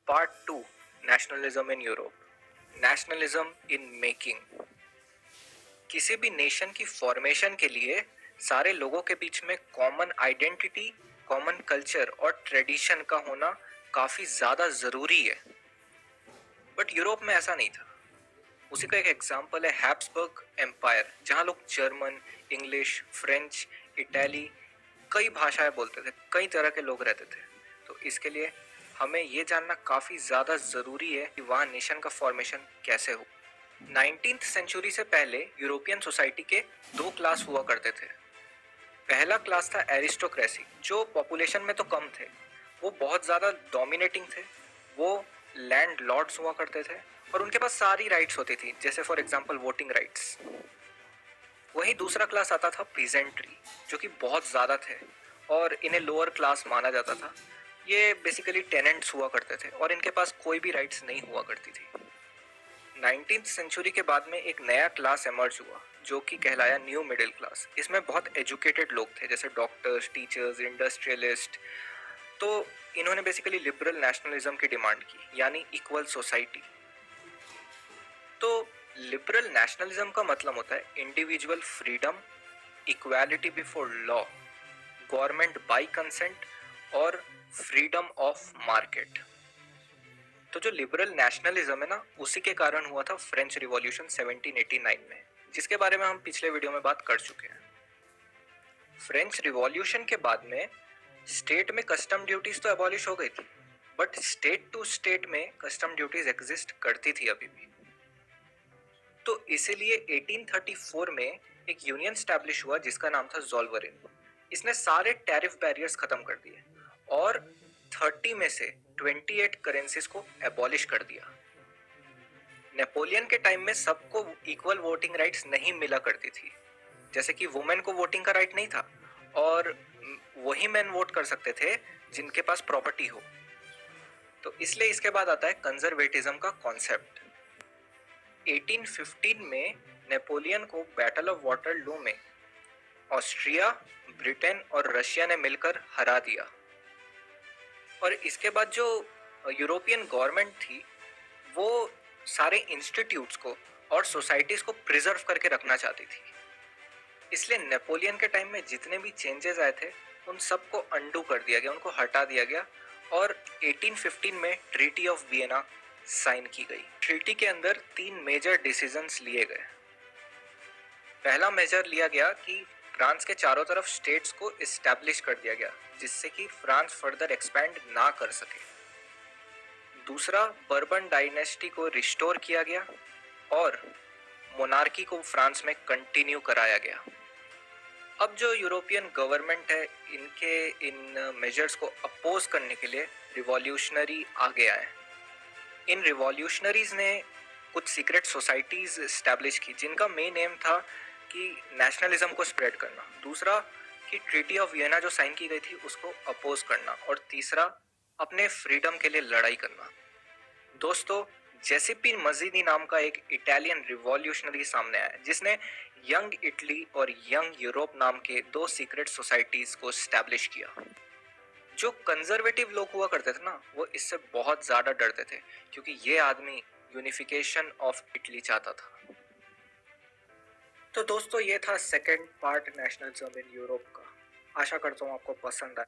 Part 2 nationalism in Europe. Nationalism in making. किसी भी nation की फॉर्मेशन के लिए सारे लोगों के बीच में कॉमन आइडेंटिटी, कॉमन कल्चर और ट्रेडिशन का होना काफी ज्यादा जरूरी है। बट यूरोप में ऐसा नहीं था। उसी का एक एग्जाम्पल है हैब्सबर्ग एम्पायर, जहां लोग जर्मन, इंग्लिश, फ्रेंच, इटाली कई भाषाएं बोलते थे, कई तरह के लोग रहते थे। तो इसके लिए हमें ये जानना काफी ज्यादा जरूरी है कि वहाँ नेशन का फॉर्मेशन कैसे हो। 19th सेंचुरी से पहले यूरोपियन सोसाइटी के दो क्लास हुआ करते थे। पहला क्लास था एरिस्टोक्रेसी, जो पॉपुलेशन में तो कम थे, वो बहुत ज्यादा डोमिनेटिंग थे, वो लैंड लॉर्ड्स हुआ करते थे और उनके पास सारी राइट्स होती थी, जैसे फॉर एग्जांपल वोटिंग राइट्स। वहीं दूसरा क्लास आता था पीजेंट्री, जो कि बहुत ज्यादा थे और इन्हें लोअर क्लास माना जाता था। ये बेसिकली टेनेंट्स हुआ करते थे और इनके पास कोई भी राइट्स नहीं हुआ करती थी। 19th सेंचुरी के बाद में एक नया क्लास एमर्ज हुआ जो कि कहलाया न्यू मिडिल क्लास। इसमें बहुत एजुकेटेड लोग थे, जैसे डॉक्टर्स, टीचर्स, इंडस्ट्रियलिस्ट। तो इन्होंने बेसिकली लिबरल नेशनलिज्म की डिमांड की, यानी इक्वल सोसाइटी। तो लिबरल नेशनलिज्म का मतलब होता है individual freedom, equality before law, government by consent और फ्रीडम ऑफ मार्केट। तो जो लिबरल नेशनलिज्म है ना, उसी के कारण हुआ था फ्रेंच रिवॉल्यूशन 1789 में, जिसके बारे में हम पिछले वीडियो में बात कर चुके हैं। फ्रेंच रिवॉल्यूशन के बाद में स्टेट में कस्टम ड्यूटीज तो अबॉलिश हो गई थी, बट स्टेट टू स्टेट में कस्टम ड्यूटीज एग्जिस्ट करती थी अभी भी। तो इसीलिए 1834 में एक यूनियन स्टैब्लिश हुआ जिसका नाम था ज़ोल्वरिन। इसने सारे टैरिफ बैरियर्स खत्म कर दिए और 30 में से 28 करेंसीज को एबॉलिश कर दिया। नेपोलियन के टाइम में सबको इक्वल वोटिंग राइट्स नहीं मिला करती थी, जैसे कि वुमेन को वोटिंग का राइट नहीं था और वही मैन वोट कर सकते थे जिनके पास प्रॉपर्टी हो। तो इसलिए इसके बाद आता है कंजर्वेटिज्म का कॉन्सेप्ट। 1815 में नेपोलियन को बैटल ऑफ वाटरलू में ऑस्ट्रिया, ब्रिटेन और रशिया ने मिलकर हरा दिया। और इसके बाद जो यूरोपियन गवर्नमेंट थी वो सारे इंस्टीट्यूट्स को और सोसाइटीज को प्रिजर्व करके रखना चाहती थी। इसलिए नेपोलियन के टाइम में जितने भी चेंजेस आए थे उन सबको अंडू कर दिया गया, उनको हटा दिया गया और 1815 में ट्रीटी ऑफ वियना साइन की गई। ट्रीटी के अंदर 3 मेजर डिसीजंस लिए गए। पहला मेजर लिया गया कि फ्रांस के चारों तरफ स्टेट्स को इस्टेब्लिश कर दिया गया, जिससे कि फ्रांस फर्दर एक्सपैंड ना कर सके। दूसरा, बर्बन डायनेस्टी को रिस्टोर किया गया और मोनार्की को फ्रांस में कंटिन्यू कराया गया। अब जो यूरोपियन गवर्नमेंट है, इन मेजर्स को अपोज करने के लिए रिवॉल्यूशनरी आगे आए। इन रिवॉल्यूशनरीज ने कुछ सीक्रेट सोसाइटीज एस्टैब्लिश की जिनका मेन एम था कि नेशनलिज्म को स्प्रेड करना। दूसरा कि ट्रीटी ऑफ वियना जो साइन की गई थी उसको अपोज करना। और तीसरा, अपने फ्रीडम के लिए लड़ाई करना। दोस्तों, जेसिपी मजीदी नाम का एक इटालियन रिवॉल्यूशनरी सामने आया जिसने यंग इटली और यंग यूरोप नाम के 2 सीक्रेट सोसाइटीज को एस्टैब्लिश किया। जो कंजर्वेटिव लोग हुआ करते थे ना, वो इससे बहुत ज्यादा डरते थे क्योंकि ये आदमी यूनिफिकेशन ऑफ इटली चाहता था। तो दोस्तों, ये था second part nationalism in Europe का। आशा करता हूँ आपको पसंद आए।